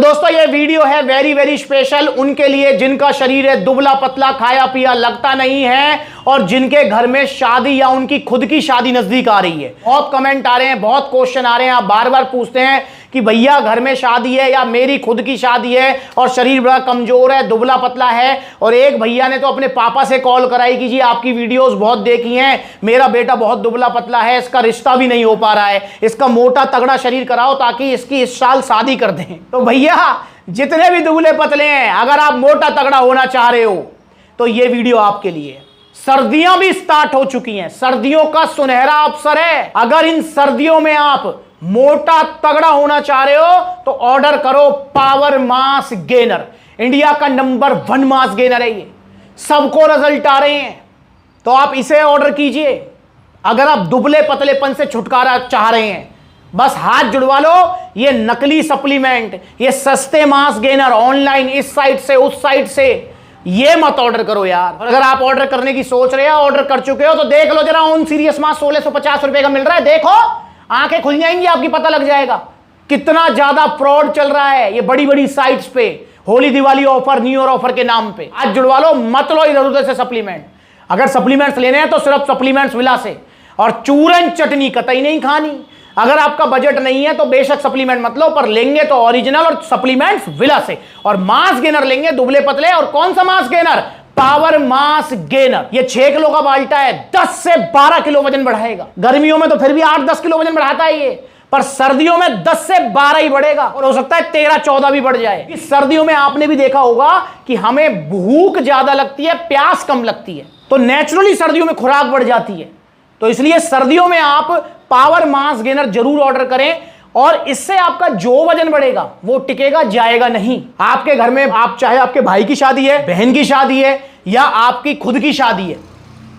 दोस्तों ये वीडियो है वेरी वेरी स्पेशल उनके लिए जिनका शरीर है दुबला पतला, खाया पिया लगता नहीं है और जिनके घर में शादी या उनकी खुद की शादी नजदीक आ रही है। बहुत कमेंट आ रहे हैं, बहुत क्वेश्चन आ रहे हैं, आप बार बार पूछते हैं कि भैया घर में शादी है या मेरी खुद की शादी है और शरीर बड़ा कमजोर है, दुबला पतला है। और एक भैया ने तो अपने पापा से कॉल कराई कि जी आपकी वीडियोस बहुत देखी हैं, मेरा बेटा बहुत दुबला पतला है, इसका रिश्ता भी नहीं हो पा रहा है, इसका मोटा तगड़ा शरीर कराओ ताकि इसकी इस साल शादी कर दें। तो भैया जितने भी दुबले पतले हैं, अगर आप मोटा तगड़ा होना चाह रहे हो तो ये वीडियो आपके लिए है। सर्दियां भी स्टार्ट हो चुकी हैं, सर्दियों का सुनहरा अवसर है। अगर इन सर्दियों में आप मोटा तगड़ा होना चाह रहे हो तो ऑर्डर करो पावर मास गेनर। इंडिया का नंबर 1 मास गेनर है ये, सबको रिजल्ट आ रहे हैं, तो आप इसे ऑर्डर कीजिए। अगर आप दुबले पतलेपन से छुटकारा चाह रहे हैं, बस हाथ जुड़वा लो। ये नकली सप्लीमेंट, ये सस्ते मास गेनर ऑनलाइन इस साइट से उस साइट से ये मत ऑर्डर करो यार। और अगर आप ऑर्डर करने की सोच रहे हो, ऑर्डर कर चुके हो, तो देख लो जरा ऑन सीरियस मास 1650 रुपए का मिल रहा है। देखो आंखें खुल जाएंगी आपकी, पता लग जाएगा कितना ज्यादा फ्रॉड चल रहा है ये बड़ी बड़ी साइट्स पे। Holi Diwali offer, new year offer के नाम पे आज जुड़वा लो, मत लो इधर उधर से सप्लीमेंट। अगर सप्लीमेंट्स लेने हैं तो सिर्फ सप्लीमेंट्स विला से, और चूरन चटनी कतई नहीं खानी। अगर आपका बजट नहीं है तो बेशक सप्लीमेंट मत लो, पर लेंगे तो ओरिजिनल और सप्लीमेंट्स विला से। और मास गेनर लेंगे दुबले पतले, और कौन सा mass gainer? Power mass gainer. ये 6 किलो का बाल्टा है, 10 से 12 किलो वजन बढ़ाएगा। गर्मियों में तो फिर भी 8-10 किलो वजन बढ़ाता है ये, पर सर्दियों में 10 से 12 ही बढ़ेगा, और हो सकता है 13-14 भी बढ़ जाए। इस सर्दियों में आपने भी देखा होगा कि हमें भूख ज्यादा लगती है, प्यास कम लगती है, तो नेचुरली सर्दियों में खुराक बढ़ जाती है। तो इसलिए सर्दियों में आप पावर मास गेनर जरूर ऑर्डर करें, और इससे आपका जो वजन बढ़ेगा वो टिकेगा, जाएगा नहीं। आपके घर में आप चाहे आपके भाई की शादी है, बहन की शादी है, या आपकी खुद की शादी है,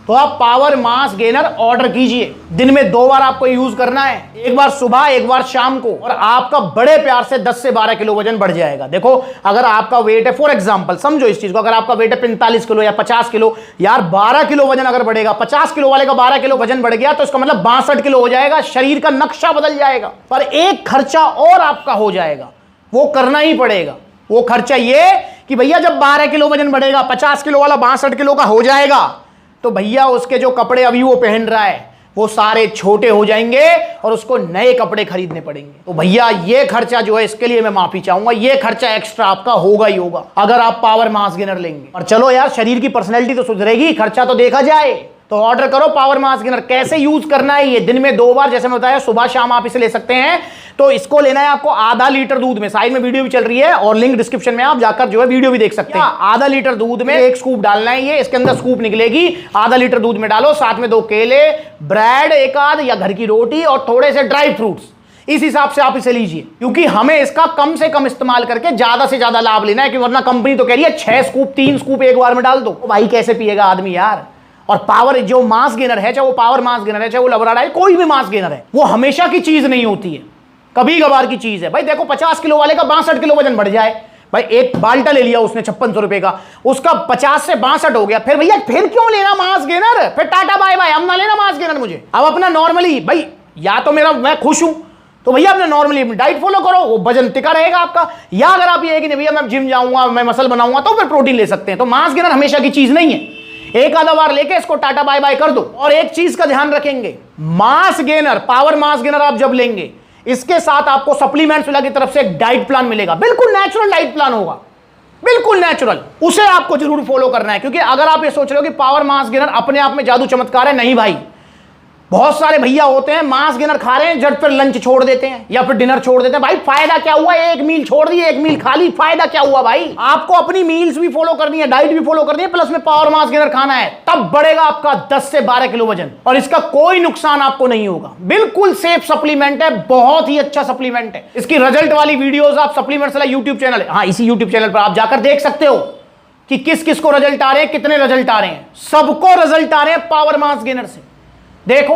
तो आप पावर मास गेनर ऑर्डर कीजिए। दिन में 2 बार आपको यूज करना है, एक बार सुबह एक बार शाम को, और आपका बड़े प्यार से 10 से 12 किलो वजन बढ़ जाएगा। देखो अगर आपका वेट है, फॉर एग्जांपल समझो इस चीज को, अगर आपका वेट है 45 किलो या 50 किलो, यार 12 किलो वजन अगर बढ़ेगा, 50 किलो वाले का 12 किलो वजन बढ़ गया तो इसका मतलब 62 किलो हो जाएगा, शरीर का नक्शा बदल जाएगा। पर एक खर्चा और आपका हो जाएगा, वो करना ही पड़ेगा। वो खर्चा ये कि भैया जब 12 किलो वजन बढ़ेगा, 50 किलो वाला 62 किलो का हो जाएगा, तो भैया उसके जो कपड़े अभी वो पहन रहा है वो सारे छोटे हो जाएंगे और उसको नए कपड़े खरीदने पड़ेंगे। तो भैया ये खर्चा जो है, इसके लिए मैं माफी चाहूंगा, ये खर्चा एक्स्ट्रा आपका होगा ही होगा अगर आप पावर मास गेनर लेंगे। और चलो यार, शरीर की पर्सनैलिटी तो सुधरेगी, खर्चा तो देखा जाए। तो ऑर्डर करो पावर मास गेनर। कैसे यूज करना है ये? दिन में 2 बार, जैसे मैं बताया, सुबह शाम आप इसे ले सकते हैं। तो इसको लेना है आपको आधा लीटर दूध में, साइड में वीडियो भी चल रही है और लिंक डिस्क्रिप्शन में, आप जाकर जो है वीडियो भी देख सकते हैं। आधा लीटर दूध में 1 स्कूप डालना है, ये इसके अंदर स्कूप निकलेगी। आधा लीटर दूध में डालो, साथ में 2 केले, ब्रेड एक आध या घर की रोटी और थोड़े से ड्राई फ्रूट्स। इस हिसाब से आप इसे लीजिए, क्योंकि हमें इसका कम से कम इस्तेमाल करके ज्यादा से ज्यादा लाभ लेना है, क्योंकि वरना कंपनी तो कह रही है 6 स्कूप 3 स्कूप एक बार में डाल दो। भाई कैसे पिएगा आदमी यार। और पावर जो मास गेनर है, चाहे वो पावर मास गेनर है, चाहे वो लवराडा है, कोई भी मास गेनर है, वो हमेशा की चीज नहीं होती है, कभी कभार की चीज है। भाई देखो 50 किलो वाले का 62 किलो वजन बढ़ जाए, भाई एक बाल्टा ले लिया उसने 5600 रुपए का, उसका 50 से 62 हो गया, फिर भैया फिर क्यों लेना मास गेनर? फिर टाटा बाय बाय, हम ना लेना मास गेनर मुझे। अब अपना नॉर्मली, भाई या तो मैं खुश हूं तो भैया अपने नॉर्मली डाइट फॉलो करो, वो वजन टिका रहेगा आपका। या अगर आप ये कि नहीं भैया मैं जिम जाऊंगा, मैं मसल बनाऊंगा, तो फिर प्रोटीन ले सकते हैं। तो मास गेनर हमेशा की चीज नहीं है, एक आधा बार लेके इसको टाटा बाय बाय कर दो। और एक चीज का ध्यान रखेंगे, mass gainer, power mass gainer आप जब लेंगे, इसके साथ आपको सप्लीमेंट्स विला की तरफ से एक डाइट प्लान मिलेगा, बिल्कुल नेचुरल डाइट प्लान होगा, बिल्कुल नेचुरल। उसे आपको जरूर फॉलो करना है, क्योंकि अगर आप ये सोच रहे हो कि पावर मास गेनर अपने आप में जादू चमत्कार है, नहीं भाई। बहुत सारे भैया होते हैं मास गेनर खा रहे हैं, जब फिर लंच छोड़ देते हैं या फिर डिनर छोड़ देते हैं। भाई फायदा क्या हुआ? एक मील छोड़ दी, एक मील खा ली, फायदा क्या हुआ भाई? आपको अपनी मील्स भी फॉलो करनी है, डाइट भी फॉलो करनी है, प्लस में पावर मास गेनर खाना है, तब बढ़ेगा आपका 10 से 12 किलो वजन, और इसका कोई नुकसान आपको नहीं होगा। बिल्कुल सेफ सप्लीमेंट है, बहुत ही अच्छा सप्लीमेंट है। इसकी रिजल्ट वाली वीडियोस आप सप्लीमेंट्स वाला यूट्यूब चैनल है, हाँ इसी यूट्यूब चैनल पर आप जाकर देख सकते हो कि किस किस को रिजल्ट आ रहे हैं, कितने रिजल्ट आ रहे हैं। सबको रिजल्ट आ रहे हैं पावर मास गेनर से। देखो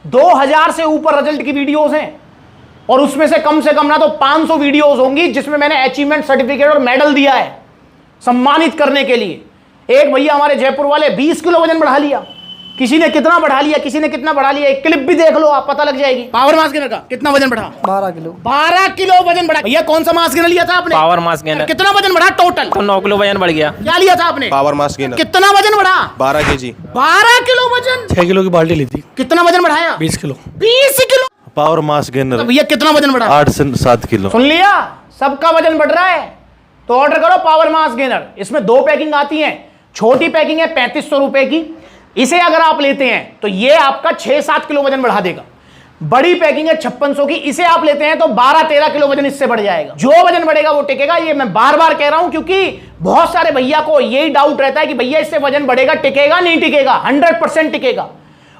2000 से ऊपर रिजल्ट की वीडियोस हैं, और उसमें से कम ना तो 500 वीडियोस होंगी जिसमें मैंने अचीवमेंट सर्टिफिकेट और मेडल दिया है सम्मानित करने के लिए। एक भैया हमारे जयपुर वाले 20 किलो वजन बढ़ा लिया, किसी ने कितना बढ़ा लिया, किसी ने कितना बढ़ा लिया, एक क्लिप भी देख लो आप, पता लग जाएगी। पावर मास गेनर का कितना वजन बढ़ा? 12 किलो। 12 किलो वजन बढ़ा। भैया कौन सा मास गेनर लिया था आपने? Power mass gainer. कितना वजन बढ़ा टोटल? 9 किलो वजन बढ़ गया। क्या लिया था आपने? Power mass gainer. कितना वजन बढ़ा? 12 केजी। 12 किलो वजन। 6 किलो की बाल्टी ली थी। कितना वजन बढ़ाया? 20 kilo. 20 kilo. Power mass gainer. तो भैया कितना वजन बढ़ा? 8 से 7 किलो। सुन लिया, सबका वजन बढ़ रहा है। तो ऑर्डर करो पावर मास गेनर। इसमें 2 पैकिंग आती है। छोटी पैकिंग है 3500 रुपए की, इसे अगर आप लेते हैं तो ये आपका 6-7 किलो वजन बढ़ा देगा। बड़ी पैकिंग है 5600 की, इसे आप लेते हैं तो 12-13 किलो वजन इससे बढ़ जाएगा। जो वजन बढ़ेगा वो टिकेगा। ये मैं बार बार कह रहा हूं क्योंकि बहुत सारे भैया को यही डाउट रहता है कि भैया इससे वजन बढ़ेगा, टिकेगा नहीं टिकेगा? 100% टिकेगा।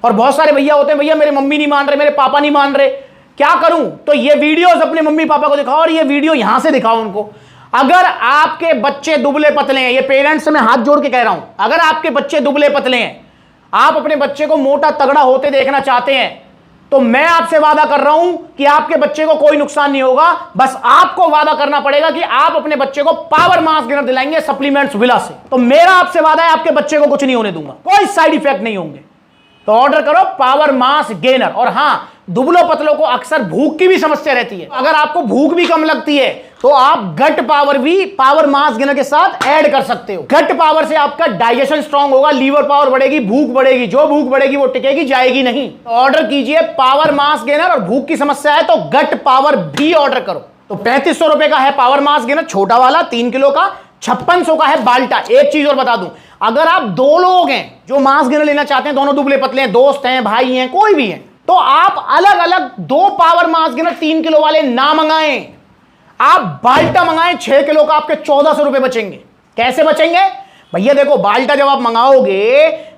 और बहुत सारे भैया होते हैं, भैया मेरे मम्मी नहीं मान रहे, मेरे पापा नहीं मान रहे, क्या करूं? तो ये वीडियोस अपने मम्मी पापा को दिखाओ और ये वीडियो यहां से दिखाओ उनको। अगर आपके बच्चे दुबले पतले हैं, ये पेरेंट्स से मैं हाथ जोड़ के कह रहा हूं, अगर आपके बच्चे दुबले पतले हैं, आप अपने बच्चे को मोटा तगड़ा होते देखना चाहते हैं, तो मैं आपसे वादा कर रहा हूं कि आपके बच्चे को कोई नुकसान नहीं होगा। बस आपको वादा करना पड़ेगा कि आप अपने बच्चे को पावर मास गेनर दिलाएंगे सप्लीमेंट्स विला से। तो मेरा आपसे वादा है आपके बच्चे को कुछ नहीं होने दूंगा, कोई साइड इफेक्ट नहीं होंगे। तो ऑर्डर करो पावर मास गेनर। और हां, दुबलों पतलों को अक्सर भूख की भी समस्या रहती है। अगर आपको भूख भी कम लगती है तो आप गट पावर भी पावर मास गेनर के साथ ऐड कर सकते हो। गट पावर से आपका डाइजेशन स्ट्रांग होगा, लीवर पावर बढ़ेगी, भूख बढ़ेगी। जो भूख बढ़ेगी वो टिकेगी, जाएगी नहीं। तो ऑर्डर कीजिए पावर मास गेनर। और भूख की समस्या है तो गट पावर भी ऑर्डर करो। तो 3500 रुपए का है पावर मास गेनर छोटा वाला 3 किलो का, 5600 का है बाल्टा। एक चीज और बता दूं, अगर आप 2 लोग हैं जो मास गेनर लेना चाहते हैं, दोनों दुबले पतले हैं, दोस्त हैं, भाई हैं, कोई भी हैं, तो आप अलग अलग 2 पावर मास गेनर 3 किलो वाले ना मंगाएं, आप बाल्टा मंगाएं 6 किलो का। आपके 1400 रुपए बचेंगे। कैसे बचेंगे भैया? देखो, बाल्टा जब आप मंगाओगे,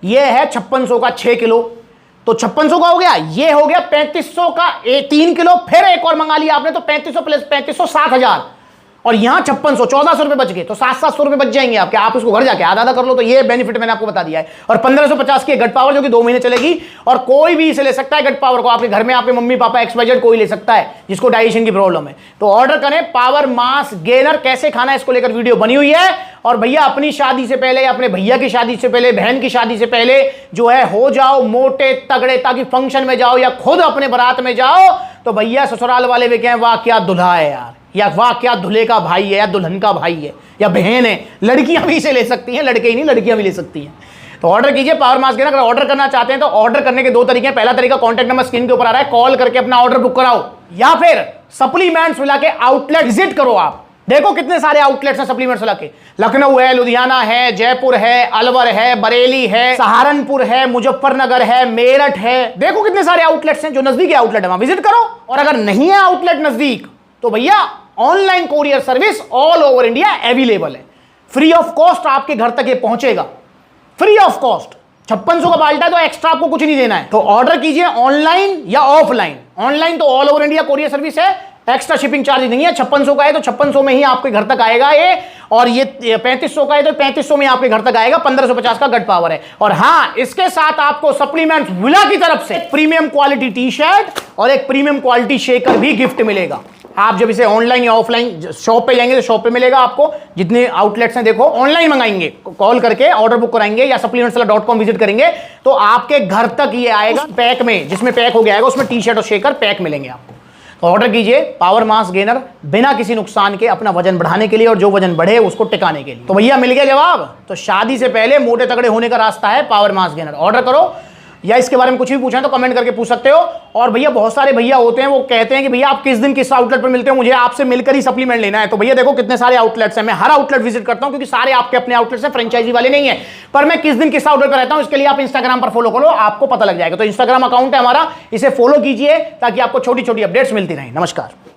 ये है 5600 का 6 किलो, तो 5600 का हो गया, ये हो गया 3500 का 3 किलो, फिर एक और मंगा लिया आपने तो 3500 प्लस 3500 7000, और यहां 5600 1400 रुपए बच गए। तो 700 रुपए बच जाएंगे आपके। आप उसको घर जाके आधा आधा कर लो। तो ये बेनिफिट मैंने आपको बता दिया है। और 1550 की गट पावर जो कि 2 महीने चलेगी, और कोई भी इसे ले सकता है। गट पावर को आपके घर में आपके मम्मी पापा XYZ कोई ले सकता है जिसको डाइजेशन की प्रॉब्लम है। तो ऑर्डर करें पावर मास गेनर। कैसे खाना है इसको लेकर वीडियो बनी हुई है। और भैया अपनी शादी से पहले, अपने भैया की शादी से पहले, बहन की शादी से पहले जो है हो जाओ मोटे तगड़े, ताकि फंक्शन में जाओ या खुद अपने बारात में जाओ तो भैया ससुराल वाले भी कहें वाह क्या दूल्हा है यार, या वाह क्या दूल्हे का भाई है या दुल्हन का भाई है या बहन है। लड़कियां भी इसे ले सकती हैं, लड़के ही नहीं, लड़कियां भी ले सकती हैं। तो ऑर्डर कीजिए पावर मास गेनर। अगर ऑर्डर करना चाहते हैं तो ऑर्डर करने के 2 तरीके हैं। पहला तरीका, कॉन्टैक्ट नंबर स्क्रीन के ऊपर आ रहा है, कॉल करके अपना ऑर्डर बुक कराओ, या फिर सप्लीमेंट्स विला के आउटलेट विजिट करो। आप देखो कितने सारे आउटलेट्स हैं सप्लीमेंट्स विला के। लखनऊ है, लुधियाना है, जयपुर है, अलवर है, बरेली है, सहारनपुर है, मुजफ्फरनगर है, मेरठ है। देखो कितने सारे आउटलेट्स हैं। जो नजदीक आउटलेट है वहां विजिट करो। और अगर नहीं है आउटलेट नजदीक तो भैया online courier service all over India available है। फ्री ऑफ कॉस्ट आपके घर तक ये पहुंचेगा, फ्री ऑफ कॉस्ट। 5600 का बाल्टा तो एक्स्ट्रा आपको कुछ नहीं देना है। तो ऑर्डर कीजिए ऑनलाइन या ऑफलाइन। ऑनलाइन तो all over India courier service है, एक्स्ट्रा शिपिंग चार्ज नहीं है। 5600 का है तो 5600 में ही आपके घर तक आएगा ये, और ये 3500 का है तो 3500 में आपके घर तक आएगा। 1550 का गट पावर है। और हाँ, इसके साथ आपको सप्लीमेंट्स विला की तरफ से प्रीमियम क्वालिटी टी शर्ट और एक प्रीमियम क्वालिटी शेकर भी गिफ्ट मिलेगा। आप जब इसे ऑनलाइन या ऑफलाइन शॉप पे जाएंगे तो शॉप पे मिलेगा आपको। जितने आउटलेट्स हैं देखो, ऑनलाइन मंगाएंगे, कॉल करके ऑर्डर बुक कराएंगे या supplementswala.com विजिट करेंगे तो आपके घर तक ये आएगा पैक में, जिसमें पैक हो गया आएगा, उसमें टी शर्ट और शेकर पैक मिलेंगे आपको। तो ऑर्डर कीजिए पावर मास गेनर बिना किसी नुकसान के, अपना वजन बढ़ाने के लिए और जो वजन बढ़े उसको टिकाने के लिए। तो भैया मिल गया जवाब। तो शादी से पहले मोटे तगड़े होने का रास्ता है पावर मास गेनर। ऑर्डर करो, या इसके बारे में कुछ भी पूछना है तो कमेंट करके पूछ सकते हो। और भैया बहुत सारे भैया होते हैं वो कहते हैं कि भैया आप किस दिन किस आउटलेट पर मिलते हो, मुझे आपसे मिलकर ही सप्लीमेंट लेना है। तो भैया देखो कितने सारे आउटलेट्स हैं, मैं हर आउटलेट विजिट करता हूं क्योंकि सारे आपके अपने आउटलेट्स हैं, फ्रेंचाइजी वाले नहीं है। पर मैं किस दिन किस आउटलेट पर रहता हूं इसके लिए आप इंस्टाग्राम पर फॉलो करो, आपको पता लग जाएगा। तो इंस्टाग्राम अकाउंट है हमारा, इसे फॉलो कीजिए ताकि आपको छोटी छोटी अपडेट्स मिलती रहें। नमस्कार।